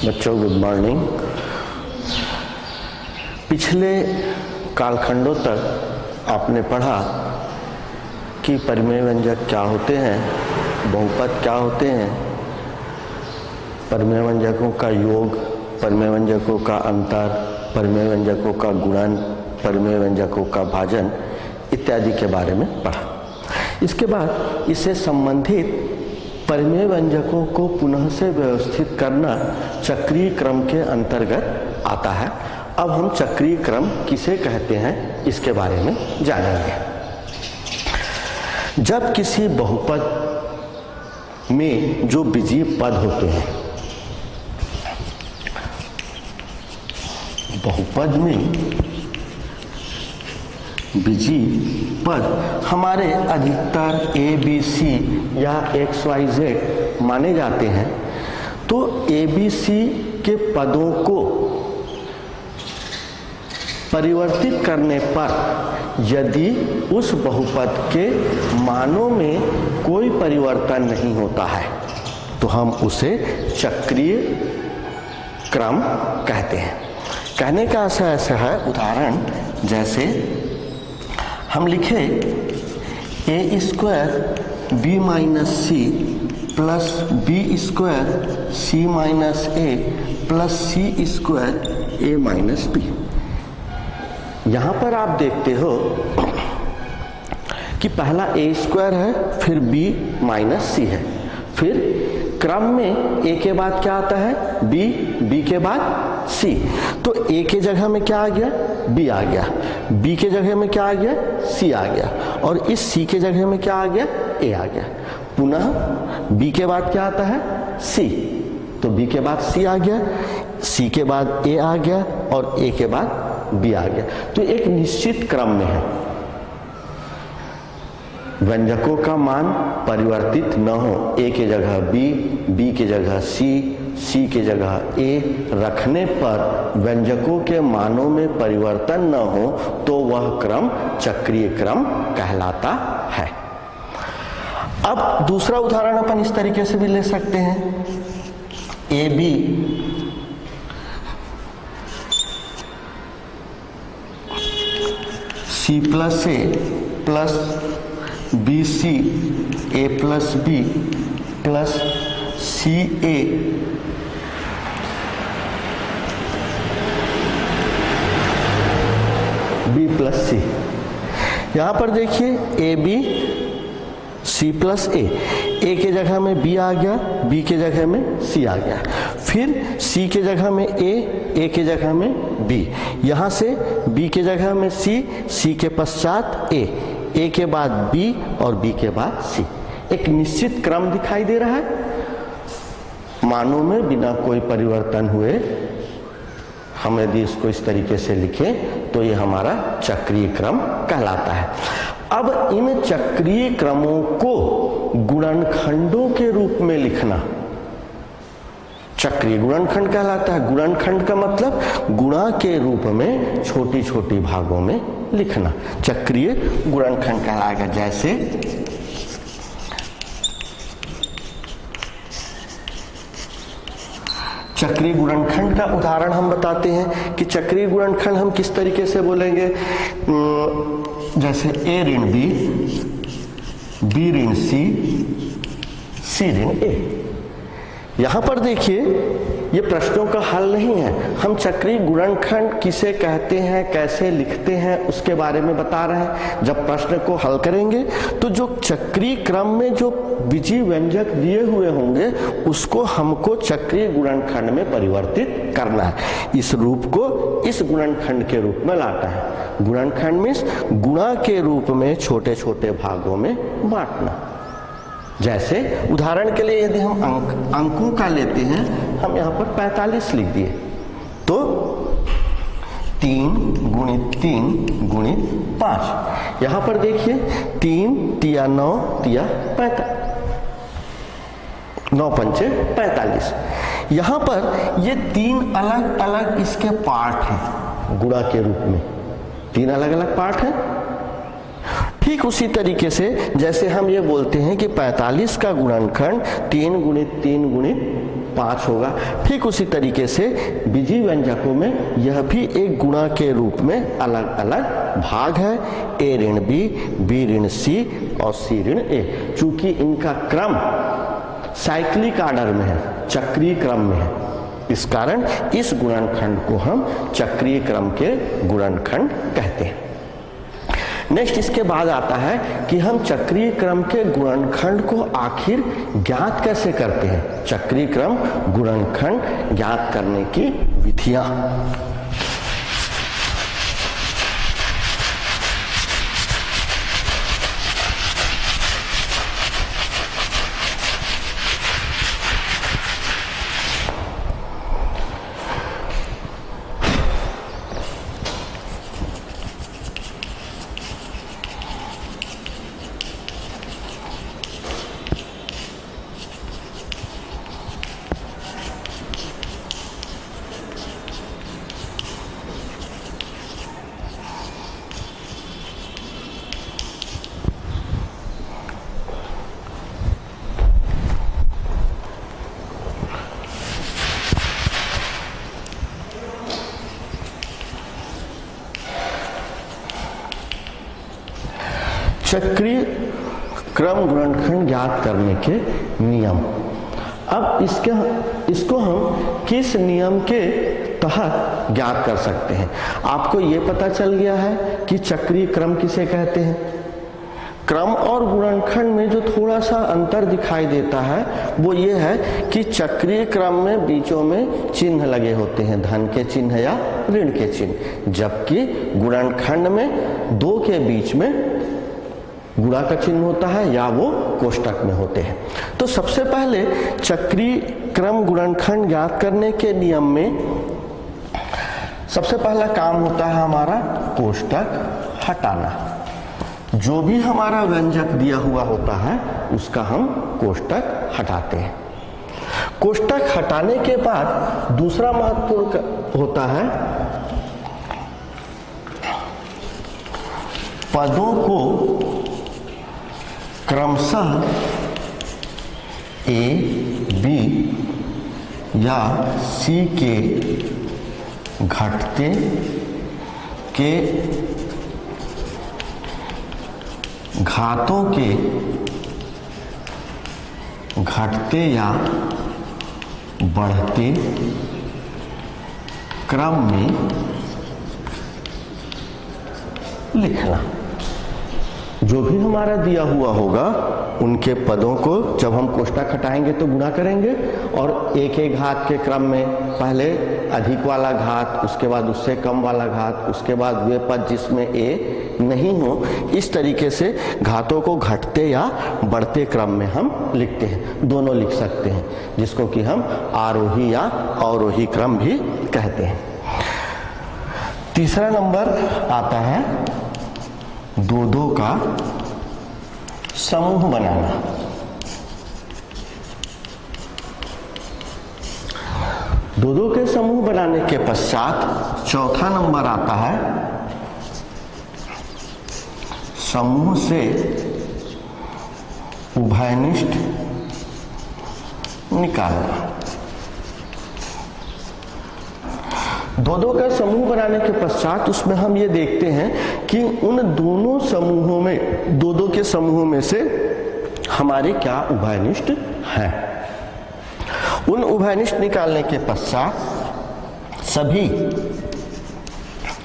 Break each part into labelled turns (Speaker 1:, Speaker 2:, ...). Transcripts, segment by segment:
Speaker 1: बच्चों good morning. पिछले कालखंडों तक आपने पढ़ा कि परिमेय व्यंजक क्या होते हैं, बहुपद क्या होते हैं, परिमेय व्यंजकों का योग, परिमेय व्यंजकों का अंतर, परिमेय व्यंजकों का गुणन, परिमेय व्यंजकों का भाजन इत्यादि के बारे में पढ़ा। इसके बाद इससे संबंधित परिमेय व्यंजकों को पुनः से व्यवस्थित करना चक्रीय क्रम के अंतर्गत आता है। अब हम चक्रीय क्रम किसे कहते हैं इसके बारे में जानेंगे। जब किसी बहुपद में जो बीजीय पद होते हैं, बहुपद में बीजीय पद हमारे अधिकतर ए बी सी या एक्स वाई जेड माने जाते हैं, तो ए बी सी के पदों को परिवर्तित करने पर यदि उस बहुपद के मानों में कोई परिवर्तन नहीं होता है तो हम उसे चक्रीय क्रम कहते हैं। कहने का ऐसा है, उदाहरण जैसे हम लिखे A square B minus C plus B square C minus A plus C square A minus B. यहाँ पर आप देखते हो कि पहला ए स्क्वायर है, फिर बी माइनस सी है, फिर क्रम में ए के बाद क्या आता है, बी, बी के बाद सी। तो ए के जगह में क्या आ गया, बी आ गया, बी के जगह में क्या आ गया, सी आ गया, और इस सी के जगह में क्या आ गया, ए आ गया। पुनः बी के बाद क्या आता है, सी, तो बी के बाद सी आ गया, सी के बाद ए आ गया, और ए के बाद बी आ गया। तो एक निश्चित क्रम में है, व्यंजकों का मान परिवर्तित न हो, ए के जगह बी, बी के जगह सी, सी के जगह ए रखने पर व्यंजकों के मानों में परिवर्तन न हो तो वह क्रम चक्रीय क्रम कहलाता है। अब दूसरा उदाहरण अपन इस तरीके से भी ले सकते हैं, A B C plus A plus B C A plus B plus C A B plus C. यहां पर देखिए ए बी सी प्लस ए के जगह में बी आ गया, बी के जगह में सी आ गया, फिर सी के जगह में ए के जगह में बी, यहां से बी के जगह में सी के पश्चात ए के बाद बी और बी के बाद सी। एक निश्चित क्रम दिखाई दे रहा है, मानों में बिना कोई परिवर्तन हुए हम यदि इसको इस तरीके से लिखें तो ये हमारा चक्रीय क्रम कहलाता है। अब इन चक्रीय क्रमों को गुणनखंडों के रूप में लिखना चक्रीय गुणनखंड कहलाता है। गुणनखंड का मतलब गुणा के रूप में छोटी छोटी भागों में लिखना चक्रीय गुणनखंड कहलाएगा। जैसे चक्रीय गुणनखंड का उदाहरण हम बताते हैं कि चक्रीय गुणनखंड हम किस तरीके से बोलेंगे। जैसे ए ऋण बी, बी ऋण सी, सी ऋण ए। यहां पर देखिए ये प्रश्नों का हल नहीं है, हम चक्रीय गुणनखंड किसे कहते हैं, कैसे लिखते हैं उसके बारे में बता रहे हैं। जब प्रश्न को हल करेंगे तो जो चक्रीय क्रम में जो बीजीय व्यंजक दिए हुए होंगे उसको हमको चक्रीय गुणनखंड में परिवर्तित करना है, इस रूप को इस गुणनखंड के रूप में लाता है। गुणनखंड मीन्स गुणा के रूप में छोटे छोटे भागों में बांटना। जैसे उदाहरण के लिए यदि हम अंकों का लेते हैं, हम यहाँ पर 45 लिख दिए तो 3 गुणित 3 गुणित 5। यहाँ पर देखिए 3 तिया 9 तिया 45, 9 पंचे 45। यहाँ पर ये 3 अलग अलग इसके पार्ट हैं, गुणा के रूप में 3 अलग अलग पार्ट हैं। ठीक उसी तरीके से जैसे हम ये बोलते हैं कि 45 का गुणनखंड 3 गुणित 3 गुणित 5 होगा, ठीक उसी तरीके से बीजीय व्यंजकों में यह भी एक गुणा के रूप में अलग अलग भाग है, a ऋण b, b ऋण c और c ऋण a। चूंकि इनका क्रम साइक्लिक ऑर्डर में है, चक्रीय क्रम में है, इस कारण इस गुणनखंड को हम चक्रीय क्रम के गुणनखंड कहते हैं। नेक्स्ट इसके बाद आता है कि हम चक्रीय क्रम के गुणनखंड को आखिर ज्ञात कैसे करते हैं, चक्रीय क्रम गुणनखंड ज्ञात करने की विधियां। चक्रीय क्रम गुणनखंड ज्ञात करने के नियम। अब इसको हम किस नियम के तहत ज्ञात कर सकते हैं। आपको ये पता चल गया है कि चक्रीय क्रम किसे कहते हैं। क्रम और गुणनखंड में जो थोड़ा सा अंतर दिखाई देता है वो ये है कि चक्रीय क्रम में बीचों में चिन्ह लगे होते हैं, धन के चिन्ह या ऋण के चिन्ह, जबकि गुणनखंड में 2 के बीच में गुणा का चिन्ह होता है या वो कोष्टक में होते हैं। तो सबसे पहले चक्रीय क्रम गुणनखंड ज्ञात करने के नियम में सबसे पहला काम होता है हमारा कोष्टक हटाना। जो भी हमारा व्यंजक दिया हुआ होता है उसका हम कोष्टक हटाते हैं। कोष्टक हटाने के बाद दूसरा महत्वपूर्ण होता है पदों को क्रमशः A, B या C के घटते के घातों के घटते या बढ़ते क्रम में लिखना। जो भी हमारा दिया हुआ होगा उनके पदों को जब हम कोष्टक हटाएंगे तो गुणा करेंगे और एक एक घात के क्रम में पहले अधिक वाला घात, उसके बाद उससे कम वाला घात, उसके बाद वे पद जिसमें a नहीं हो, इस तरीके से घातों को घटते या बढ़ते क्रम में हम लिखते हैं। दोनों लिख सकते हैं, जिसको कि हम आरोही या अवरोही क्रम भी कहते हैं। तीसरा नंबर आता है 2-2 का समूह बनाना। दो के समूह बनाने के पश्चात चौथा नंबर आता है समूह से उभयनिष्ठ निकालना। 2-2 का समूह बनाने के पश्चात उसमें हम ये देखते हैं कि उन दोनों समूहों में 2-2 के समूहों में से हमारे क्या उभयनिष्ठ हैं। उन उभयनिष्ठ निकालने के पश्चात सभी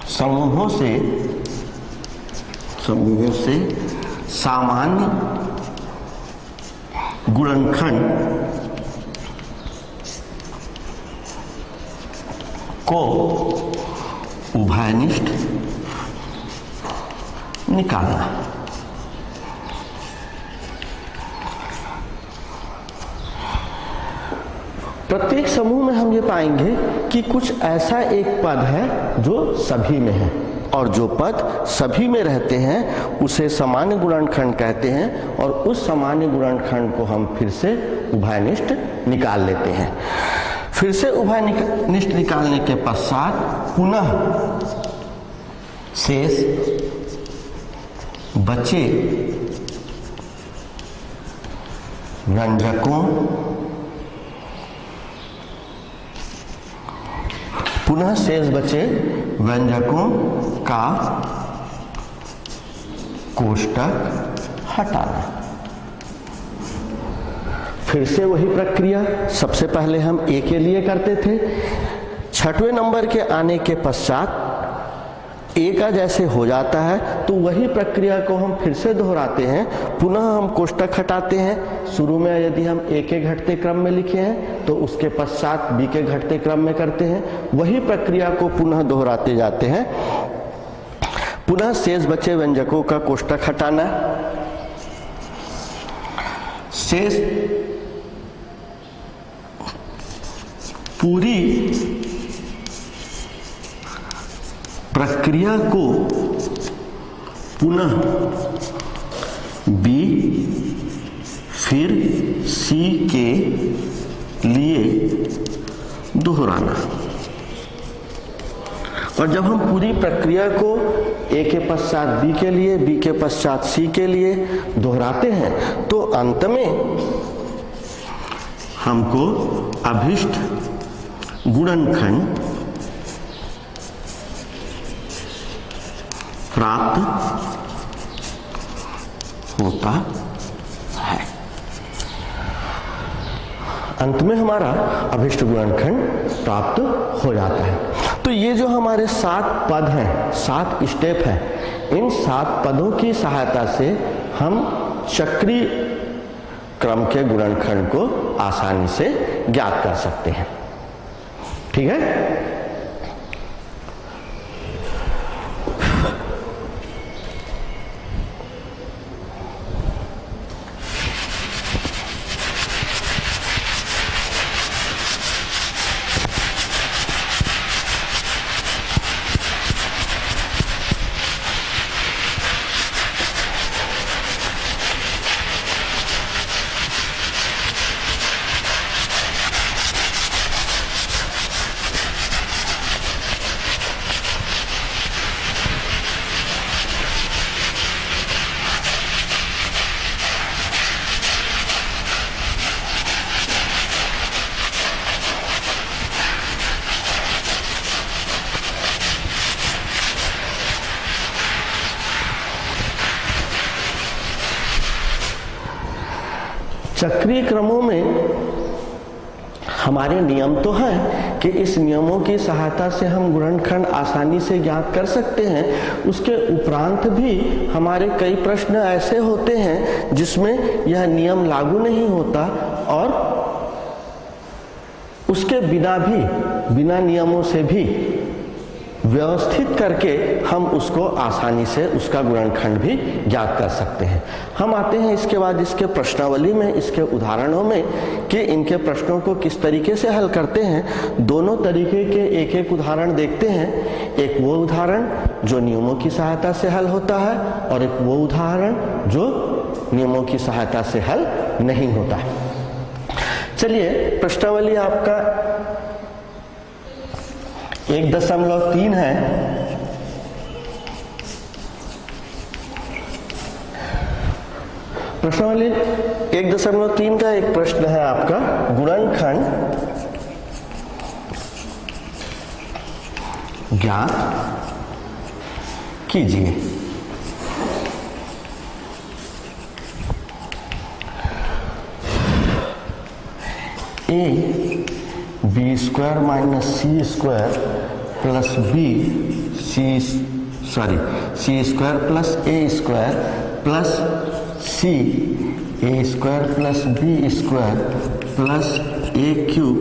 Speaker 1: समूहों से सामान्य गुणनखंड को उभयनिष्ठ निकालना। प्रत्येक समूह में हम ये पाएंगे कि कुछ ऐसा एक पद है जो सभी में है, और जो पद सभी में रहते हैं उसे सामान्य गुणनखंड कहते हैं, और उस सामान्य गुणनखंड को हम फिर से उभयनिष्ठ निकाल लेते हैं। फिर से उभयनिष्ठ निकालने के पश्चात पुनः शेष बचे व्यंजकों पुनः शेष बचे व्यंजकों का कोष्टक हटाना। फिर से वही प्रक्रिया सबसे पहले हम ए के लिए करते थे। छठवें नंबर के आने के पश्चात ए का जैसे हो जाता है तो वही प्रक्रिया को हम फिर से दोहराते हैं। पुनः हम कोष्टक हटाते हैं। शुरू में यदि हम ए के घटते क्रम में लिखे हैं तो उसके पश्चात बी के घटते क्रम में करते हैं। वही प्रक्रिया को पुनः दोहराते जाते हैं। पुनः शेष बचे व्यंजकों का कोष्टक हटाना। शेष पूरी प्रक्रिया को पुनः बी फिर सी के लिए दोहराना। और जब हम पूरी प्रक्रिया को ए के पश्चात बी के लिए, बी के पश्चात सी के लिए दोहराते हैं तो अंत में हमको अभिष्ट गुणनखंड प्राप्त होता है। अंत में हमारा अभिष्ट गुणनखंड प्राप्त हो जाता है। तो ये जो हमारे 7 पद हैं, 7 स्टेप हैं, इन 7 पदों की सहायता से हम चक्रीय क्रम के गुणनखंड को आसानी से ज्ञात कर सकते हैं। ठीक है। चक्रीय क्रमों में हमारे नियम तो हैं कि इस नियमों की सहायता से हम गुणनखंड आसानी से ज्ञात कर सकते हैं। उसके उपरांत भी हमारे कई प्रश्न ऐसे होते हैं जिसमें यह नियम लागू नहीं होता और उसके बिना नियमों से भी व्यवस्थित करके हम उसको आसानी से उसका गुणनखंड भी ज्ञात कर सकते हैं। हम आते हैं इसके बाद इसके प्रश्नावली में, इसके उदाहरणों में कि इनके प्रश्नों को किस तरीके से हल करते हैं। दोनों तरीके के एक एक उदाहरण देखते हैं। एक वो उदाहरण जो नियमों की सहायता से हल होता है और एक वो उदाहरण जो नियमों की सहायता से हल नहीं होता है। चलिए, प्रश्नावली आपका 1.3 है। प्रश्नावली 1.3 का एक प्रश्न है आपका, गुणनखंड ज्ञात कीजिए। B square minus C square plus C square plus A square plus C A square plus B square plus A cube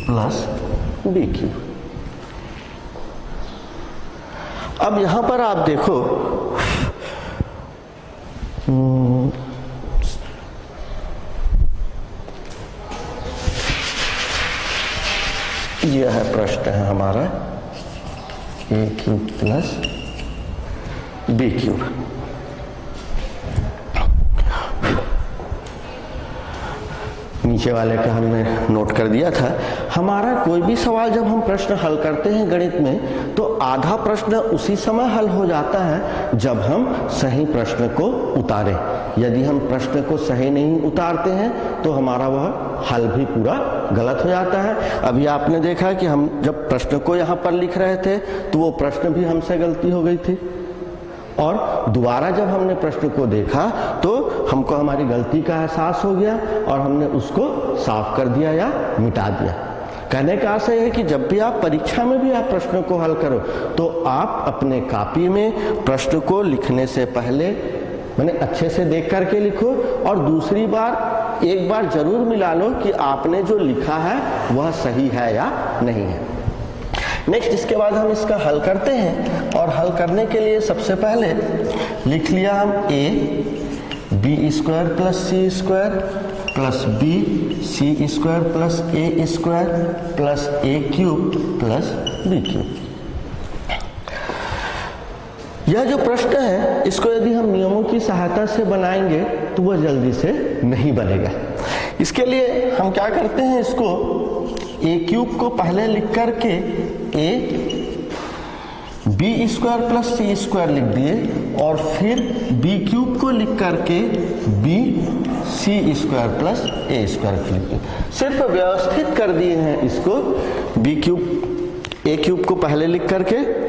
Speaker 1: plus B cube. अब यहां पर आप देखो, यह है प्रश्न है हमारा ए क्यूब प्लस बी क्यूब। नीचे वाले का हमने नोट कर दिया था। हमारा कोई भी सवाल जब हम प्रश्न हल करते हैं गणित में, तो आधा प्रश्न उसी समय हल हो जाता है जब हम सही प्रश्न को उतारें। यदि हम प्रश्न को सही नहीं उतारते हैं तो हमारा वह हल भी पूरा गलत हो जाता है। अभी आपने देखा कि हम जब प्रश्न को यहाँ पर लिख रहे थे तो वो प्रश्न भी हमसे गलती हो गई थी, और दोबारा जब हमने प्रश्न को देखा तो हमको हमारी गलती का एहसास हो गया और हमने उसको साफ कर दिया या मिटा दिया। कहने का आशय है कि जब भी आप परीक्षा में भी आप प्रश्न को हल करो तो आप अपने कॉपी में प्रश्न को लिखने से पहले मैंने अच्छे से देख करके लिखो, और दूसरी बार एक बार जरूर मिला लो कि आपने जो लिखा है वह सही है या नहीं है। नेक्स्ट, इसके बाद हम इसका हल करते हैं, और हल करने के लिए सबसे पहले लिख लिया हम a b square plus C square plus B C square plus A square plus A cube plus B cube. यह जो प्रश्न है इसको यदि हम नियमों की सहायता से बनाएंगे तो वह जल्दी से नहीं बनेगा। इसके लिए हम क्या करते हैं, इसको ए क्यूब को पहले लिख करके A B square plus C square लिख दिए, और फिर बी क्यूब को लिख करके B C square plus A square लिख दिए। सिर्फ व्यवस्थित कर दिए हैं इसको। बी क्यूब ए क्यूब को पहले लिख करके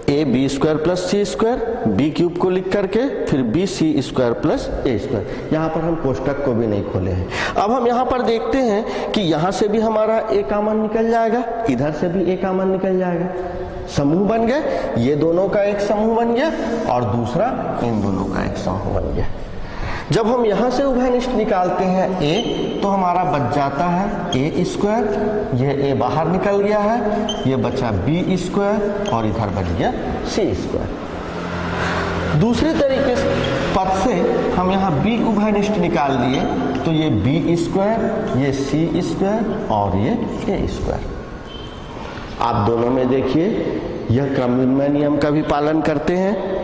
Speaker 1: A B square plus C square, B cube को लिख करके फिर B C square plus A square. यहाँ पर हम कोष्टक को भी नहीं खोले हैं। अब हम यहाँ पर देखते हैं कि यहाँ से भी हमारा ए कॉमन निकल जाएगा, इधर से भी ए कॉमन निकल जाएगा, समूह बन गए। ये दोनों का एक समूह बन गया और दूसरा इन दोनों का एक समूह बन गया। जब हम यहाँ से उभयनिष्ठ निकालते हैं a, तो हमारा बच जाता है ए स्क्वायर, ये a बाहर निकल गया है, ये बचा बी स्क्वायर और इधर बच गया सी स्क्वायर। दूसरे तरीके से पद से हम यहाँ b उभयनिष्ठ निकाल लिए, तो ये बी स्क्वायर, ये सी स्क्वायर और ये ए स्क्वायर। आप दोनों में देखिए यह क्रमविन्मय नियम का भी पालन करते हैं,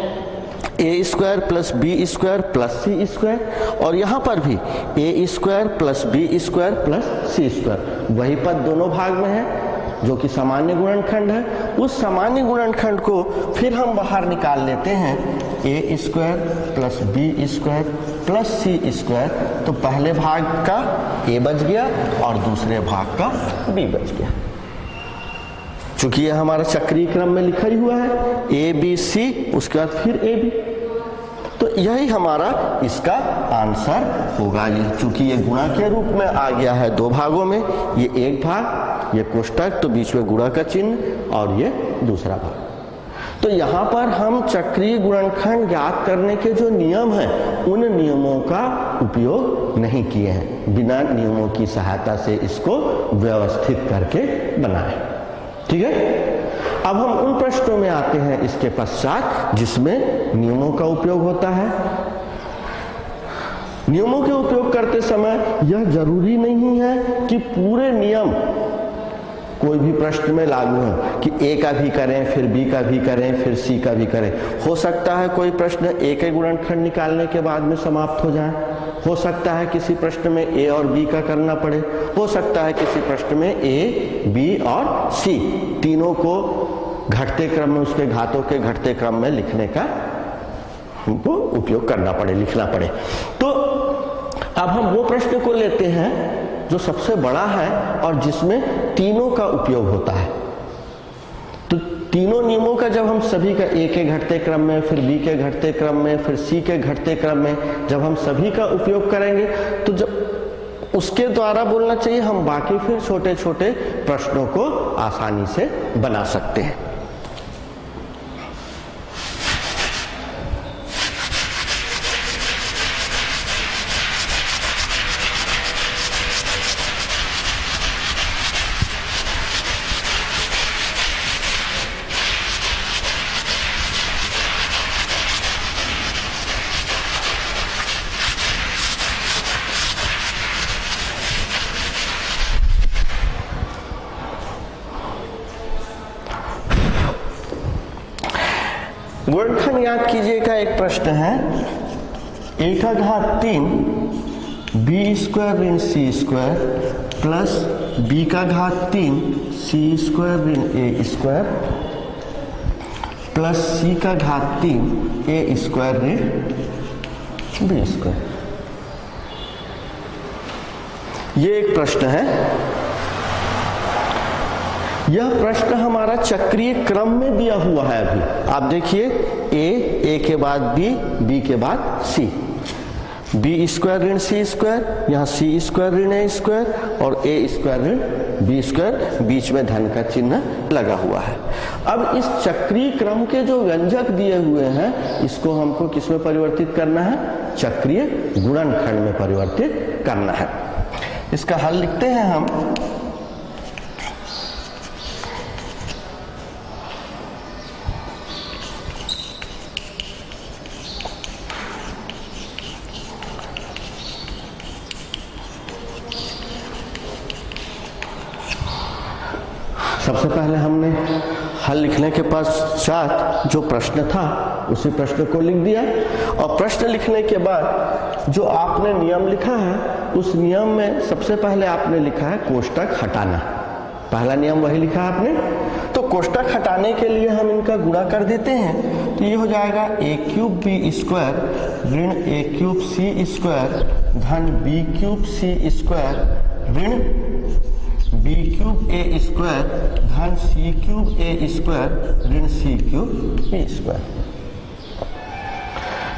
Speaker 1: A square plus B square plus C square, और यहाँ पर भी A square plus B square plus C square. वही पद दोनों भाग में है जो कि सामान्य गुणनखंड है। उस सामान्य गुणनखंड को फिर हम बाहर निकाल लेते हैं, A square plus B square plus C square. तो पहले भाग का ए बच गया और दूसरे भाग का बी बच गया। चूंकि ये हमारा चक्रीय क्रम में लिखा ही हुआ है, ए बी सी, उसके बाद फिर ए बी, तो यही हमारा इसका आंसर होगा। चूंकि ये गुणा के रूप में आ गया है दो भागों में, ये एक भाग, ये कोष्टक, तो बीच में गुणा का चिन्ह और ये दूसरा भाग। तो यहाँ पर हम चक्रीय गुणनखंड ज्ञात करने के जो नियम हैं उन नियमों का उपयोग नहीं किए हैं, बिना नियमों की सहायता से इसको व्यवस्थित करके बनाए। ठीक है, अब हम उन प्रश्नों में आते हैं इसके पश्चात जिसमें नियमों का उपयोग होता है। नियमों के उपयोग करते समय यह जरूरी नहीं है कि पूरे नियम कोई भी प्रश्न में लागू हो, कि ए का भी करें फिर बी का भी करें फिर सी का भी करें। हो सकता है कोई प्रश्न ए के गुणनखंड निकालने के बाद में समाप्त हो जाए, हो सकता है किसी प्रश्न में ए और बी का करना पड़े, हो सकता है किसी प्रश्न में ए बी और सी तीनों को घटते क्रम में, उसके घातों के घटते क्रम में लिखने का हमको उपयोग करना पड़े, लिखना पड़े। तो अब हम वो प्रश्न को लेते हैं जो सबसे बड़ा है और जिसमें तीनों का उपयोग होता है। तो तीनों नियमों का जब हम सभी का ए के घटते क्रम में, फिर बी के घटते क्रम में, फिर सी के घटते क्रम में जब हम सभी का उपयोग करेंगे तो जब उसके द्वारा बोलना चाहिए हम बाकी फिर छोटे छोटे प्रश्नों को आसानी से बना सकते हैं। गुणनखंड याद कीजिएगा, एक प्रश्न है 8 घात 3 बी स्क्वायर ऋण सी स्क्वायर प्लस बी का घात 3 सी स्क्वायर ऋण ए स्क्वायर प्लस सी का घात 3 ए स्क्वायर ऋण बी स्क्वायर। ये एक प्रश्न है। यह प्रश्न हमारा चक्रीय क्रम में दिया हुआ है। अभी आप देखिए ए के बाद बी के बाद सी, बी स्क्वायर ऋण सी स्क्वायर, यहाँ सी स्क्वायर ऋण ए स्क्वायर और ए स्क्वायर ऋण बी स्क्वायर, बीच में धन का चिन्ह लगा हुआ है। अब इस चक्रीय क्रम के जो व्यंजक दिए हुए हैं इसको हमको किस में परिवर्तित करना है? चक्रीय गुणनखंड में परिवर्तित करना है। इसका हल लिखते हैं हम। सबसे पहले हमने हल लिखने के पश्चात जो प्रश्न था उसी प्रश्न को लिख दिया, और प्रश्न लिखने के बाद जो आपने नियम लिखा है उस नियम में सबसे पहले आपने लिखा है कोष्टक हटाना। पहला नियम वही लिखा है आपने। तो कोष्टक हटाने के लिए हम इनका गुणा कर देते हैं, तो ये हो जाएगा ए क्यूब बी स्क्वायर ऋण ए क्यूब सी स्क्वायर धन बी क्यूब सी स्क्वायर ऋण बी क्यूब ए स्क्वायर धन सी क्यूब ए स्क्वायर ऋण सी क्यूब बी स्क्वायर।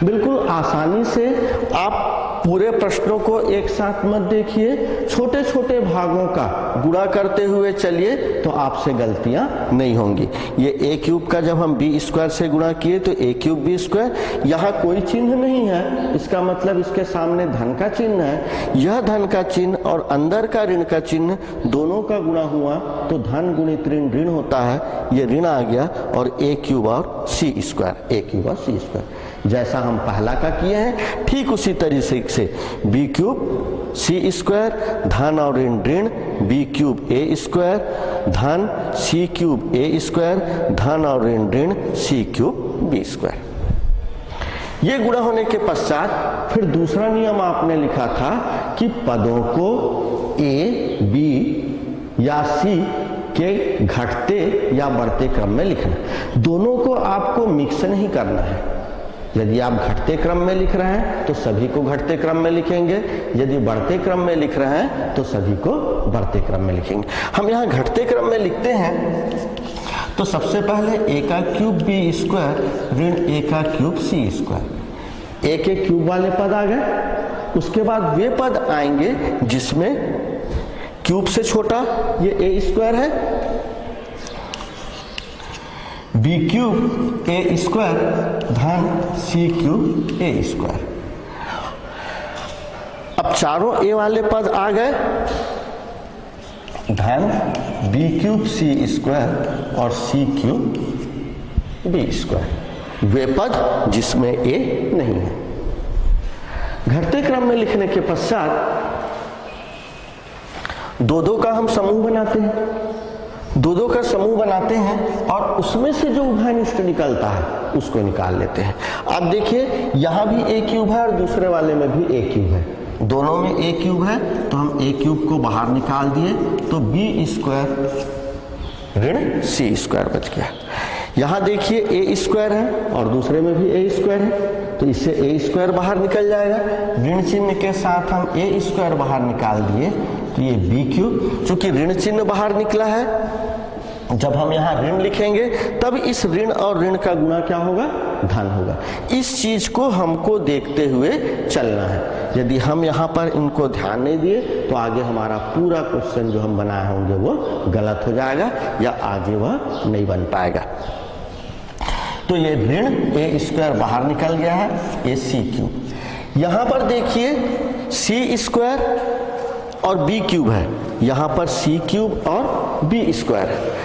Speaker 1: बिल्कुल आसानी से आप पूरे प्रश्नों को एक साथ मत देखिए, छोटे छोटे भागों का गुणा करते हुए चलिए तो आपसे गलतियां नहीं होंगी। ये ए क्यूब का जब हम बी स्क्वायर से गुणा किए तो ए क्यूब बी स्क्वायर, यहाँ कोई चिन्ह नहीं है, इसका मतलब इसके सामने धन का चिन्ह है। यह धन का चिन्ह और अंदर का ऋण का चिन्ह दोनों का गुणा हुआ तो धन गुणित ऋण ऋण होता है, ये ऋण आ गया और ए क्यूब और सी स्क्वायर, ए क्यूब और सी स्क्वायर। जैसा हम पहला का किए हैं ठीक उसी तरीके से बी क्यूब सी स्क्वायर धन और ऋण ऋण बी क्यूब ए स्क्वायर धन सी क्यूब ए स्क्वायर धन और ऋण ऋण सी क्यूब बी स्क्वायर। ये गुणा होने के पश्चात फिर दूसरा नियम आपने लिखा था कि पदों को ए बी या सी के घटते या बढ़ते क्रम में लिखना। दोनों को आपको मिक्स नहीं करना है। यदि आप घटते क्रम में लिख रहे हैं तो सभी को घटते क्रम में लिखेंगे, यदि बढ़ते क्रम में लिख रहे हैं तो सभी को बढ़ते क्रम में लिखेंगे। हम यहाँ घटते क्रम में लिखते हैं तो सबसे पहले ए का क्यूब बी स्क्वायर ऋण ए का क्यूब सी स्क्वायर, ए के क्यूब वाले पद आ गए। उसके बाद वे पद आएंगे जिसमें क्यूब से छोटा ये ए स्क्वायर है, बी क्यूब ए स्क्वायर धन सी क्यूब ए स्क्वायर। अब चारों ए वाले पद आ गए, धन बी क्यूब सी स्क्वायर और सी क्यूब बी स्क्वायर, वे पद जिसमें ए नहीं है। घटते क्रम में लिखने के पश्चात दो दो का हम समूह बनाते हैं, दो दो का समूह बनाते हैं और उसमें से जो उभयनिष्ठ निकलता है उसको निकाल लेते हैं। अब देखिए यहाँ भी ए क्यूब है और दूसरे वाले में भी ए क्यूब है, दोनों में ए क्यूब है तो हम ए क्यूब को बाहर निकाल दिए तो बी स्क्वायर ऋण सी स्क्वायर बच गया। यहाँ देखिए ए स्क्वायर है और दूसरे में भी ए स्क्वायर है तो इससे ए स्क्वायर बाहर निकल जाएगा। ऋण चिन्ह के साथ हम ए स्क्वायर बाहर निकाल दिए तो ये बी क्यूब, चूंकि ऋण चिन्ह बाहर निकला है जब हम यहाँ ऋण लिखेंगे तब इस ऋण और ऋण का गुणा क्या होगा? धन होगा। इस चीज को हमको देखते हुए चलना है। यदि हम यहाँ पर इनको ध्यान नहीं दिए तो आगे हमारा पूरा क्वेश्चन जो हम बनाए होंगे वो गलत हो जाएगा या आगे वह नहीं बन पाएगा। तो ये ऋण ए स्क्वायर बाहर निकल गया है, ए सी क्यूब। यहाँ पर देखिए सी स्क्वायर और बी क्यूब है, यहाँ पर सी क्यूब और बी स्क्वायर है।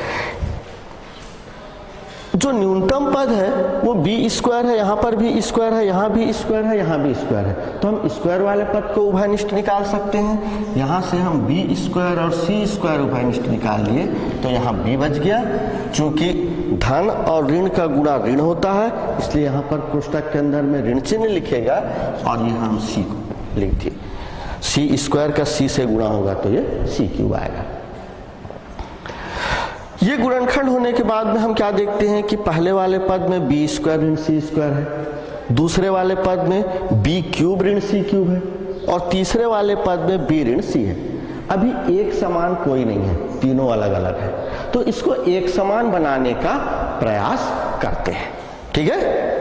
Speaker 1: जो न्यूनतम पद है वो बी स्क्वायर है, यहाँ पर भी स्क्वायर है, यहाँ भी स्क्वायर है, यहाँ भी स्क्वायर है, तो हम स्क्वायर वाले पद को उभयनिष्ठ निकाल सकते हैं। यहाँ से हम बी स्क्वायर और सी स्क्वायर उभयनिष्ठ निकाल लिए तो यहाँ बी बच गया। चूंकि धन और ऋण का गुणा ऋण होता है इसलिए यहाँ पर कोष्टक के अंदर में ऋण चिन्ह लिखेगा और यहाँ हम सी को लिख दिए। सी स्क्वायर का सी से गुणा होगा तो ये सी क्यूब आएगा। ये गुणनखंड होने के बाद में हम क्या देखते हैं कि पहले वाले पद में बी स्क्वायर ऋण सी स्क्वायर है, दूसरे वाले पद में बी क्यूब ऋण सी क्यूब है, और तीसरे वाले पद में बी ऋण सी है। अभी एक समान कोई नहीं है, तीनों अलग अलग है, तो इसको एक समान बनाने का प्रयास करते हैं। ठीक है,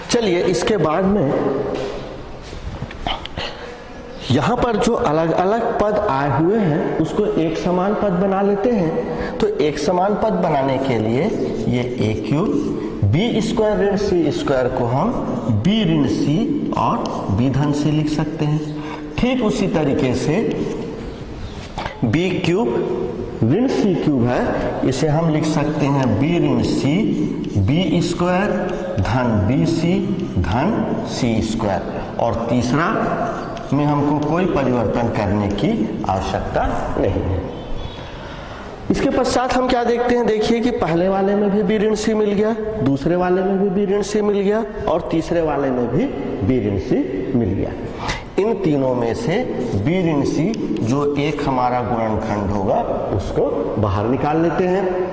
Speaker 1: चलिए इसके बाद में यहां पर जो अलग अलग पद आए हुए हैं उसको एक समान पद बना लेते हैं। तो एक समान पद बनाने के लिए ये ए क्यूब बी स्क्वायर ऋण सी स्क्वायर को हम बी ऋण सी और बी धन सी लिख सकते हैं। ठीक उसी तरीके से बी क्यूब ऋण सी क्यूब है, इसे हम लिख सकते हैं बी ऋण सी बी स्क्वायर धन बी सी धन सी स्क्वायर, और तीसरा में हमको कोई परिवर्तन करने की आवश्यकता नहीं है। इसके पश्चात हम क्या देखते हैं, देखिए कि पहले वाले में भी बी ऋण सी मिल गया, दूसरे वाले में भी बी ऋण सी मिल गया, और तीसरे वाले में भी बी ऋण सी मिल गया। इन तीनों में से बी ऋण सी जो एक हमारा गुणनखंड होगा उसको बाहर निकाल लेते हैं।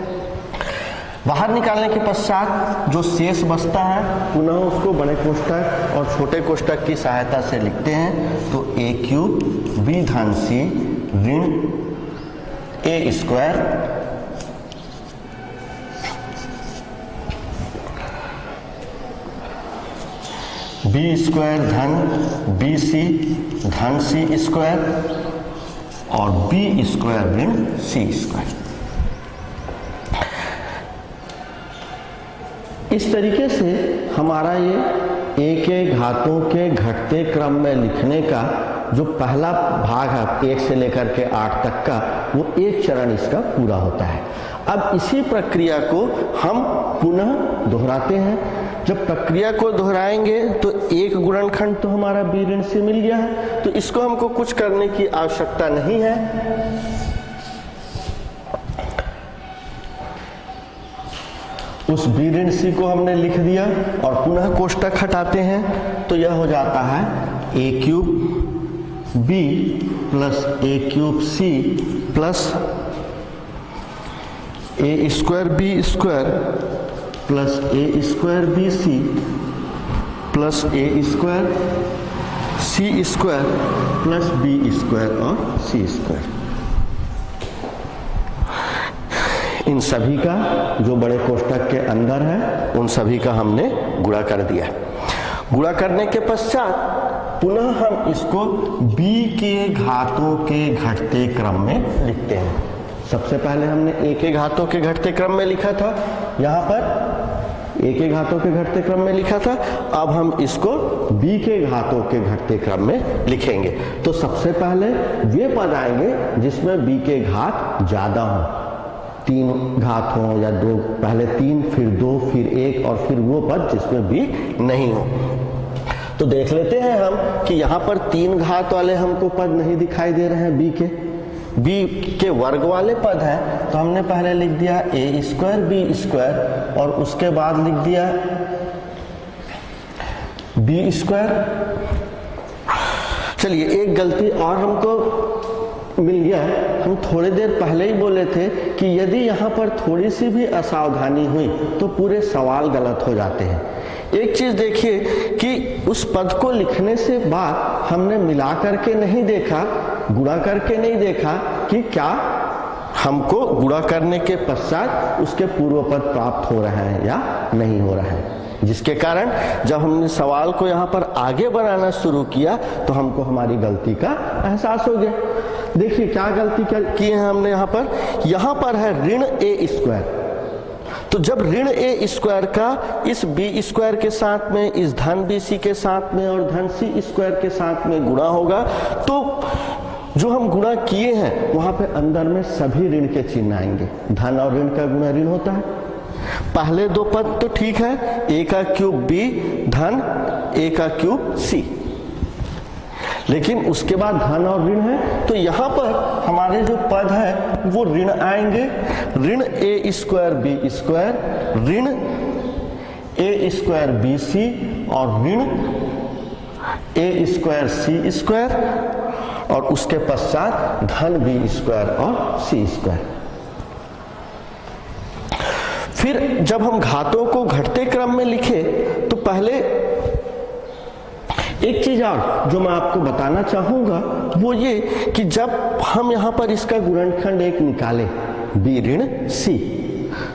Speaker 1: बाहर निकालने के पश्चात जो शेष बचता है पुनः उसको बड़े कोष्ठक और छोटे कोष्ठक की सहायता से लिखते हैं। तो ए क्यूब बी धन सी ऋण ए स्क्वायर बी स्क्वायर धन बी सी धन सी स्क्वायर और बी स्क्वायर ऋण सी स्क्वायर। इस तरीके से हमारा ये ए के घातों के घटते क्रम में लिखने का जो पहला भाग है 1 से लेकर के 8 तक का, वो एक चरण इसका पूरा होता है। अब इसी प्रक्रिया को हम पुनः दोहराते हैं। जब प्रक्रिया को दोहराएंगे तो एक गुणनखंड तो हमारा बी ऋण से मिल गया है, तो इसको हमको कुछ करने की आवश्यकता नहीं है। उस बी ऋण सी को हमने लिख दिया और पुनः कोष्ठक हटाते हैं, तो यह हो जाता है ए cube B plus A cube C plus A square B square plus A square B C plus A square C square plus B square और सी स्क्वायर। इन सभी का जो बड़े कोष्ठक के अंदर है उन सभी का हमने गुणा कर दिया। गुणा करने के पश्चात पुनः हम इसको b के घातों के घटते क्रम में लिखते हैं। सबसे पहले हमने a के घातों के घटते क्रम में लिखा था, यहाँ पर a के घातों के घटते क्रम में लिखा था। अब हम इसको b के घातों के घटते क्रम में लिखेंगे। तो सबसे पहले वे पद आएंगे जिसमें b के घात ज्यादा हो, 3 घात हो या 2, पहले 3 फिर 2 फिर 1 और फिर वो पद जिसमें b नहीं हो। तो देख लेते हैं हम कि यहाँ पर 3 घात वाले हमको पद नहीं दिखाई दे रहे हैं, b के वर्ग वाले पद हैं। तो हमने पहले लिख दिया ए स्क्वायर बी स्क्वायर और उसके बाद लिख दिया बी स्क्वायर। चलिए एक गलती और हमको मिल गया। हम थोड़ी देर पहले ही बोले थे कि यदि यहाँ पर थोड़ी सी भी असावधानी हुई तो पूरे सवाल गलत हो जाते हैं। एक चीज देखिए कि उस पद को लिखने से बाद हमने मिला करके नहीं देखा, गुणा करके नहीं देखा कि क्या हमको गुणा करने के पश्चात उसके पूर्व पद प्राप्त हो रहे हैं या नहीं हो रहे हैं, जिसके कारण जब हमने सवाल को यहाँ पर आगे बढ़ाना शुरू किया तो हमको हमारी गलती का एहसास हो गया। देखिए क्या गलती की है हमने यहाँ पर है ऋण ए स्क्वायर। तो जब ऋण ए स्क्वायर का इस बी स्क्वायर के साथ में, इस धन बी सी के साथ में और धन सी स्क्वायर के साथ में गुणा होगा, तो जो हम गुणा किए हैं वहां पे अंदर में सभी ऋण के चिन्ह आएंगे। धन और ऋण का गुणा ऋण होता है। पहले 2 पद तो ठीक है, ए का क्यूब बी धन ए का क्यूब सी, लेकिन उसके बाद धन और ऋण है। तो यहाँ पर हमारे जो पद है वो ऋण आएंगे, ऋण ए स्क्वायर बी स्क्वायर, ऋण ए स्क्वायर बी सी और ऋण ए स्क्वायर सी स्क्वायर और उसके पश्चात धन बी स्क्वायर और सी स्क्वायर। फिर जब हम घातों को घटते क्रम में लिखे तो पहले एक चीज और जो मैं आपको बताना चाहूंगा वो ये कि जब हम यहां पर इसका गुणनखंड एक निकाले बी ऋण सी,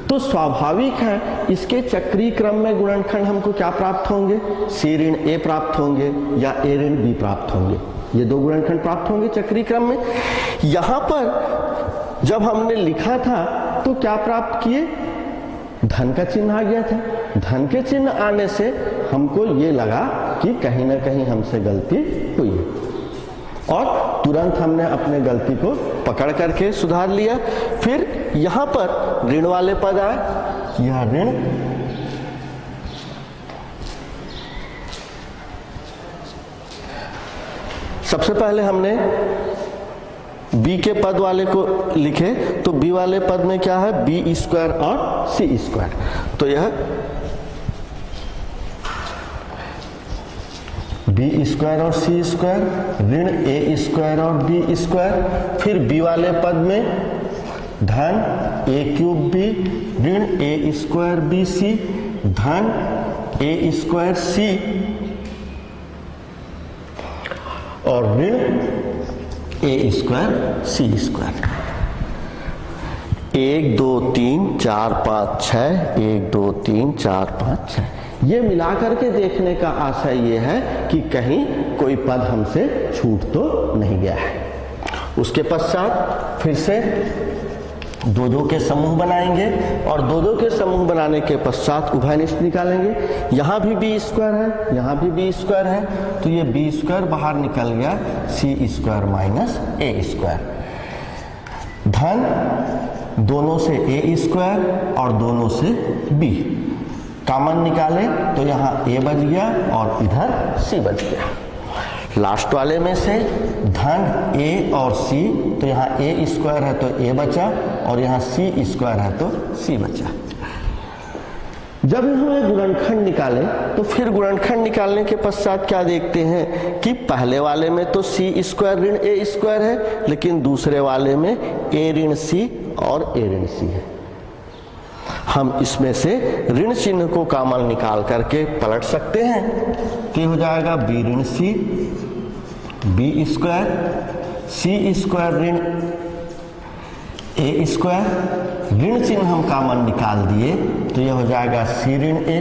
Speaker 1: तो स्वाभाविक है इसके चक्रीय क्रम में गुणनखंड हमको क्या प्राप्त होंगे, सी ऋण ए प्राप्त होंगे या ए ऋण बी प्राप्त होंगे। ये दो गुणनखंड प्राप्त होंगे चक्रीय क्रम में। यहां पर जब हमने लिखा था तो क्या प्राप्त किए, धन का चिन्ह आ गया था। धन के चिन्ह आने से हमको ये लगा कि कहीं ना कहीं हमसे गलती हुई और तुरंत हमने अपने गलती को पकड़ करके सुधार लिया। फिर यहां पर ऋण वाले पद आए, यह ऋण सबसे पहले हमने बी के पद वाले को लिखे तो बी वाले पद में क्या है, बी स्क्वायर और सी स्क्वायर। तो यह बी स्क्वायर और सी स्क्वायर ऋण ए स्क्वायर और बी स्क्वायर। फिर बी वाले पद में धन ए क्यूब बी ऋण ए स्क्वायर बी सी धन ए स्क्वायर सी और ऋण ए स्क्वायर सी स्क्वायर। 1 2 3 4 5 6 1 2 3 4 5 6 ये मिलाकर के देखने का आशय ये है कि कहीं कोई पद हमसे छूट तो नहीं गया है। उसके पश्चात फिर से दो दो के समूह बनाएंगे और दो दो के समूह बनाने के पश्चात उभयनिष्ठ निकालेंगे। यहाँ भी बी स्क्वायर है, यहाँ भी बी स्क्वायर है, तो ये बी स्क्वायर बाहर निकल गया सी स्क्वायर माइनस ए स्क्वायर। धन दोनों से ए स्क्वायर और दोनों से बी कॉमन निकाले तो यहाँ ए बच गया और इधर सी बच गया। लास्ट वाले में से धन ए और सी, तो यहाँ ए स्क्वायर है तो ए बचा और यहाँ सी स्क्वायर है तो सी बचा। जब हम गुणनखंड निकाले तो फिर गुणनखंड निकालने के पश्चात क्या देखते हैं कि पहले वाले में तो सी स्क्वायर ऋण ए स्क्वायर है, लेकिन दूसरे वाले में ए ऋण सी और ए ऋण सी है। हम इसमें से ऋण चिन्ह को कॉमन निकाल करके पलट सकते हैं कि हो जाएगा बी ऋण सी बी स्क्वायर सी स्क्वायर ऋण ए स्क्वायर। ऋण चिन्ह हम कॉमन निकाल दिए तो यह हो जाएगा सी ऋण ए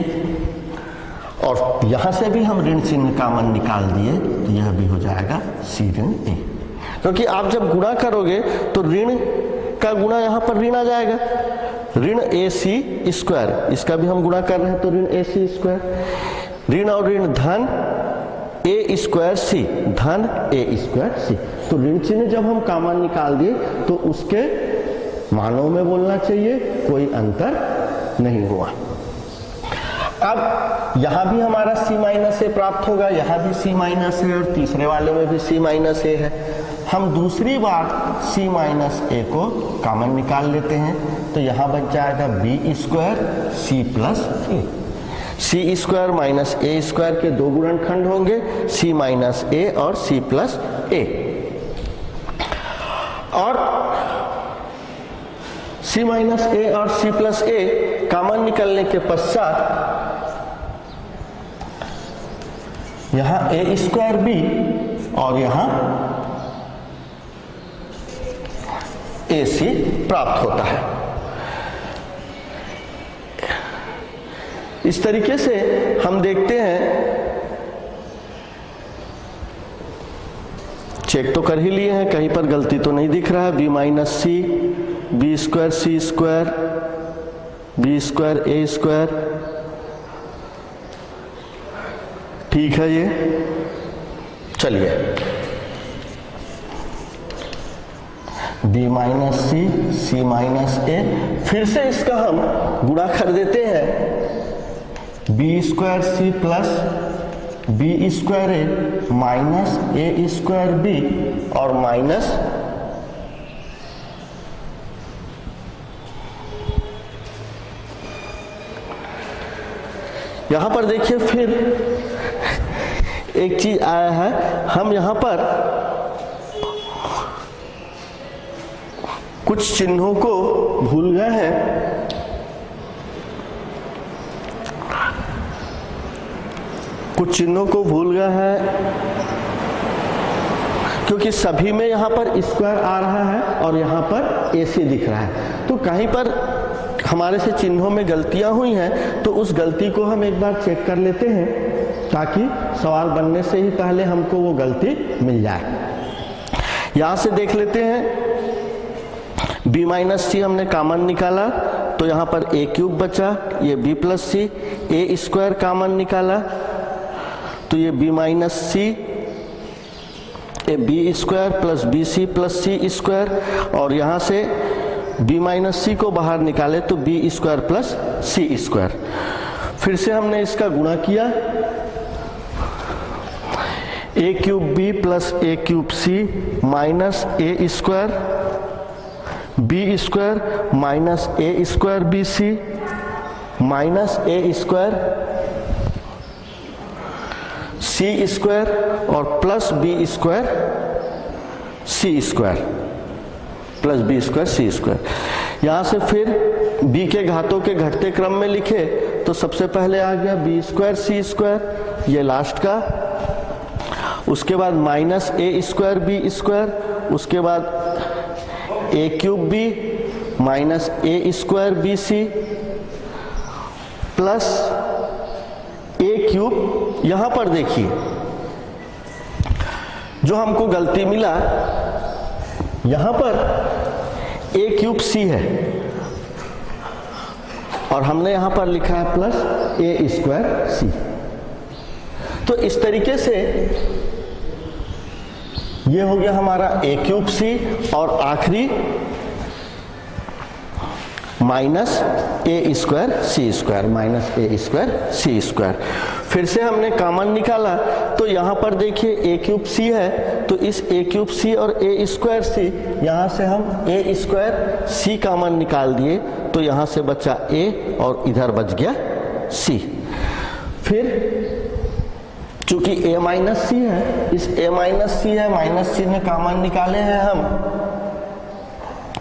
Speaker 1: और यहां से भी हम ऋण चिन्ह कॉमन निकाल दिए तो यह भी हो जाएगा सी ऋण ए। क्योंकि आप जब गुणा करोगे तो ऋण का गुणा यहां पर ऋण आ जाएगा, ऋण ए सी स्क्वायर, इसका भी हम गुणा कर रहे हैं तो ऋण ए सी स्क्वायर। ऋण और ऋण धन ए स्क्वायर सी धन ए स्क्वायर सी। तो ऋण चिन्ह जब हम कॉमन निकाल दिए तो उसके मानों में बोलना चाहिए कोई अंतर नहीं हुआ। अब यहां भी हमारा सी माइनस ए प्राप्त होगा, यहां भी सी माइनस ए और तीसरे वाले में भी सी माइनस ए है। हम दूसरी बार सी माइनस ए को कॉमन निकाल लेते हैं तो यहां बच जाएगा B square C plus A. C square minus A square के दो गुणनखंड होंगे, सी माइनस ए और सी प्लस ए। और सी माइनस ए और सी प्लस ए कॉमन निकलने के पश्चात यहां ए स्क्वायर बी और यहां ए सी प्राप्त होता है। इस तरीके से हम देखते हैं, चेक तो कर ही लिए हैं, कहीं पर गलती तो नहीं दिख रहा है। B minus C B square C square B square A square, ठीक है। ये चलिए B minus C minus A, फिर से इसका हम गुणा कर देते हैं B square C plus B square A minus A square B और माइनस यहां पर देखिए फिर एक चीज आया है, हम यहां पर कुछ चिन्हों को भूल गए हैं। कुछ चिन्हों को भूल गए हैं क्योंकि सभी में यहां पर स्क्वायर आ रहा है और यहां पर AC दिख रहा है। तो कहीं पर हमारे से चिन्हों में गलतियां हुई हैं, तो उस गलती को हम एक बार चेक कर लेते हैं ताकि सवाल बनने से ही पहले हमको वो गलती मिल जाए। यहां से देख लेते हैं, b माइनस सी हमने कॉमन निकाला तो यहाँ पर a क्यूब बचा, ये b plus C, a square common निकाला तो ये b minus C, A B square plus B C plus C square, और यहाँ से b माइनस सी को बाहर निकाले तो b square plus C square. फिर से हमने इसका गुणा किया, a cube b plus a cube C minus a square B square minus A square B C minus A square C square और plus B square C square plus B square C square. यहां से फिर b के घातों के घटते क्रम में लिखे तो सबसे पहले आ गया बी स्क्वायर सी स्क्वायर, ये लास्ट का, उसके बाद minus A square B square, उसके बाद ए cube B minus A square B C plus A cube. यहां पर देखिए जो हमको गलती मिला, यहां पर ए क्यूब सी है और हमने यहां पर लिखा है प्लस ए स्क्वायर सी। तो इस तरीके से ये हो गया हमारा ए क्यूब सी और आखिरी minus A square C square minus A square C square. फिर से हमने कॉमन निकाला तो यहाँ पर देखिए ए क्यूब सी है तो इस ए क्यूब सी और ए स्क्वायर सी, यहाँ से हम ए स्क्वायर सी कॉमन निकाल दिए तो यहाँ से बचा ए और इधर बच गया सी। फिर चूंकि a माइनस सी है, इस a माइनस सी है, माइनस चिन्ह कॉमन निकाले हैं हम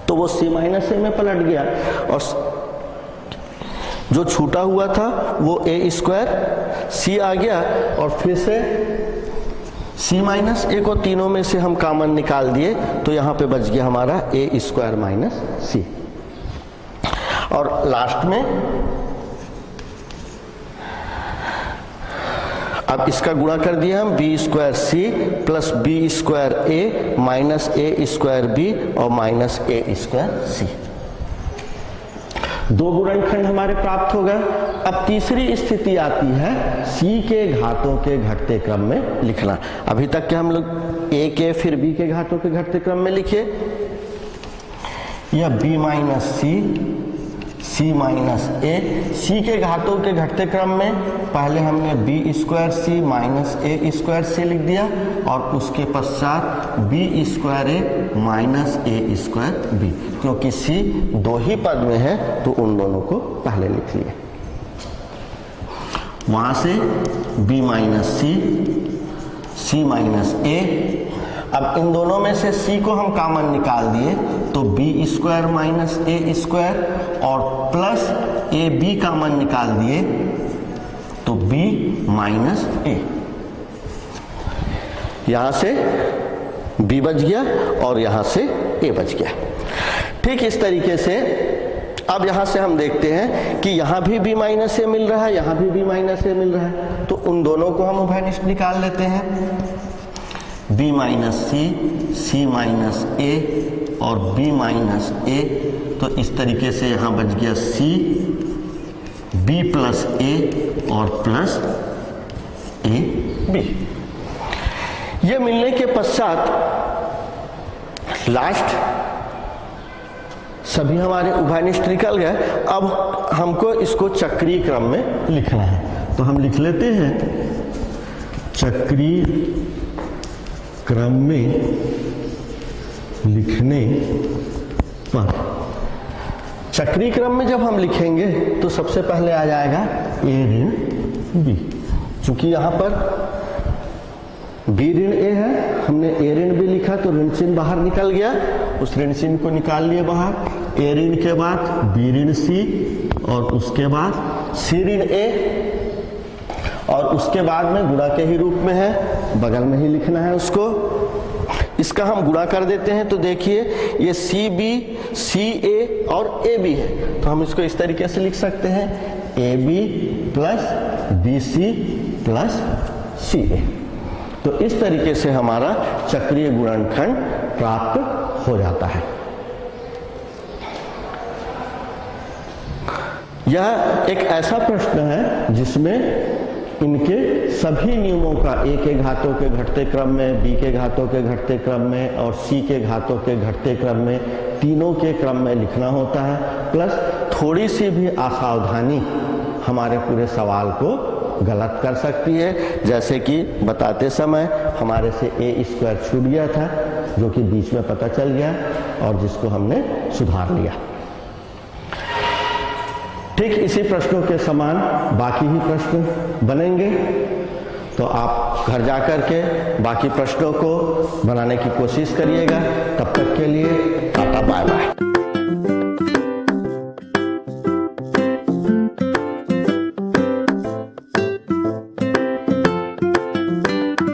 Speaker 1: तो वो c माइनस ए में पलट गया और जो छूटा हुआ था वो a स्क्वायर सी आ गया और फिर से c माइनस ए को तीनों में से हम कॉमन निकाल दिए तो यहाँ पे बच गया हमारा a स्क्वायर माइनस सी। और लास्ट में अब इसका गुणा कर दिया हम B square C plus B square A minus A square B और माइनस ए स्क्वायर सी। दो गुणनखंड हमारे प्राप्त हो गए। अब तीसरी स्थिति आती है सी के घातों के घटते क्रम में लिखना। अभी तक के हम लोग ए के फिर बी के घातों के घटते क्रम में लिखे, या बी माइनस सी सी माइनस ए। सी के घातों के घटते क्रम में पहले हमने B square C minus A square सी लिख दिया और उसके पश्चात B square A minus A square B, क्योंकि सी दो ही पद में है तो उन दोनों को पहले लिख लिए। वहां से बी माइनस सी माइनस ए। अब इन दोनों में से c को हम कॉमन निकाल दिए तो B square minus A square और प्लस ए बी कॉमन निकाल दिए तो b माइनस ए। यहां से b बच गया और यहां से a बच गया। ठीक इस तरीके से अब यहां से हम देखते हैं कि यहां भी b माइनस ए मिल रहा है, यहां भी b माइनस ए मिल रहा है, तो उन दोनों को हम उभयनिष्ठ निकाल लेते हैं। b माइनस सी माइनस ए और b माइनस ए, तो इस तरीके से यहां बच गया c b प्लस ए और प्लस ए बी। ये मिलने के पश्चात लास्ट सभी हमारे उभयनिष्ठ निकल गए। अब हमको इसको चक्रीय क्रम में लिखना है, तो हम लिख लेते हैं चक्रीय क्रम में लिखने पर। चक्रीय क्रम में जब हम लिखेंगे तो सबसे पहले आ जाएगा ए ऋण बी। चूंकि यहां पर बी ऋण ए है, हमने ए ऋण भी लिखा तो ऋण चिन्ह बाहर निकल गया, उस ऋण चिन्ह को निकाल लिए बाहर। ए ऋण के बाद बी ऋण सी और उसके बाद सी ऋण ए और उसके बाद में गुणा के ही रूप में है, बगल में ही लिखना है उसको। इसका हम गुणा कर देते हैं तो देखिए ये सी बी सी ए और ए बी है, तो हम इसको इस तरीके से लिख सकते हैं A B plus B C plus C A. तो इस तरीके से हमारा चक्रीय गुणनखंड प्राप्त हो जाता है। यह एक ऐसा प्रश्न है जिसमें इनके सभी नियमों का ए के घातों के घटते क्रम में, बी के घातों के घटते क्रम में और सी के घातों के घटते क्रम में, तीनों के क्रम में लिखना होता है। प्लस थोड़ी सी भी असावधानी हमारे पूरे सवाल को गलत कर सकती है, जैसे कि बताते समय हमारे से ए स्क्वायर छूट गया था जो कि बीच में पता चल गया और जिसको हमने सुधार लिया। ठीक इसी प्रश्नों के समान बाकी ही प्रश्न बनेंगे, तो आप घर जाकर के बाकी प्रश्नों को बनाने की कोशिश करिएगा। तब तक के लिए टाटा बाय बाय।